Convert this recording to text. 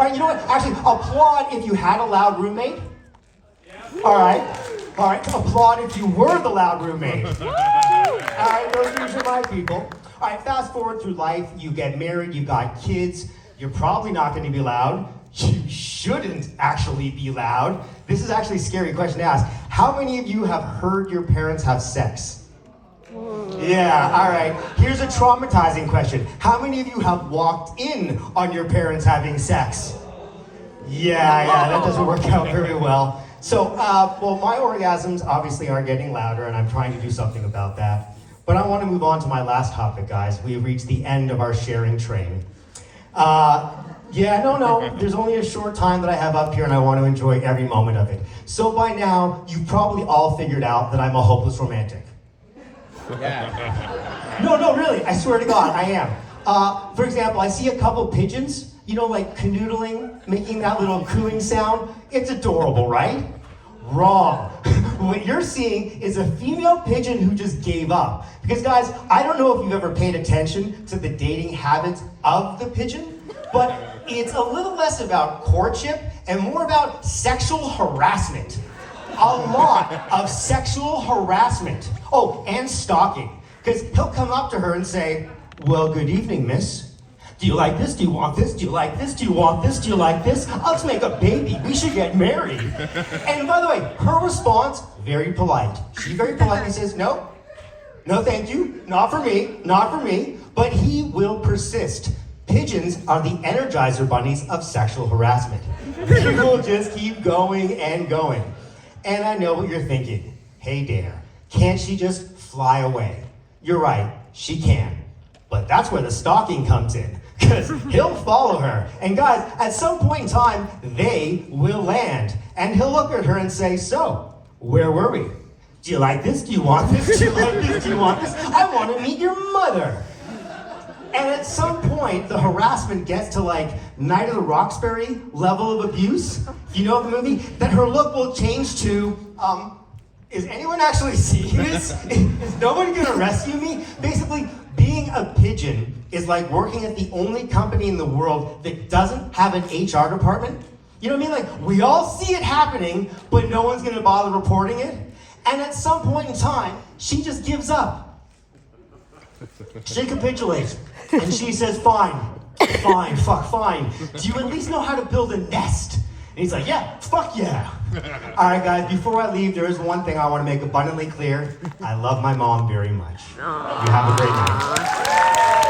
All right, you know what? Actually, applaud if you had a loud roommate. All right. All right, applaud if you were the loud roommate. All right, those are my people. All right, fast forward through life. You get married, you got kids. You're probably not going to be loud. You shouldn't actually be loud. This is actually a scary question to ask. How many of you have heard your parents have sex? Yeah, all right. Here's a traumatizing question. How many of you have walked in on your parents having sex? Yeah, that doesn't work out very well. So, well, my orgasms obviously are getting louder, and I'm trying to do something about that. But I want to move on to my last topic, guys. We've reached the end of our sharing train. No, there's only a short time that I have up here, and I want to enjoy every moment of it. So by now, you've probably all figured out that I'm a hopeless romantic. Yeah. No, really, I swear to God, I am. For example, I see a couple pigeons, like canoodling, making that little cooing sound. It's adorable, right? Wrong. What you're seeing is a female pigeon who just gave up. Because guys, I don't know if you've ever paid attention to the dating habits of the pigeon, but it's a little less about courtship and more about sexual harassment. A lot of sexual harassment. Oh, and stalking. Because he'll come up to her and say, "Well, good evening, miss. Do you like this? Do you want this? Do you like this? Do you want this? Do you like this? Let's make a baby. We should get married." And by the way, her response, very polite. She very politely says, "No, thank you. Not for me, not for me." But he will persist. Pigeons are the Energizer bunnies of sexual harassment. They will just keep going and going. And I know what you're thinking. Hey, Dair, can't she just fly away? You're right, she can. But that's where the stalking comes in. Because he'll follow her. And guys, at some point in time, they will land. And he'll look at her and say, "So, where were we? Do you like this? Do you want this? Do you like this? Do you want this? I want to meet your mother." And at some point, the harassment gets to like Night of the Roxbury level of abuse. You know the movie? That her look will change to, is anyone actually seeing this? Is nobody gonna rescue me? Basically, being a pigeon is like working at the only company in the world that doesn't have an HR department. You know what I mean? Like, we all see it happening, but no one's gonna bother reporting it. And at some point in time, she just gives up. She capitulates, and she says, fine. Do you at least know how to build a nest? And he's like, yeah, fuck yeah. All right, guys, before I leave, there is one thing I want to make abundantly clear. I love my mom very much. You have a great night.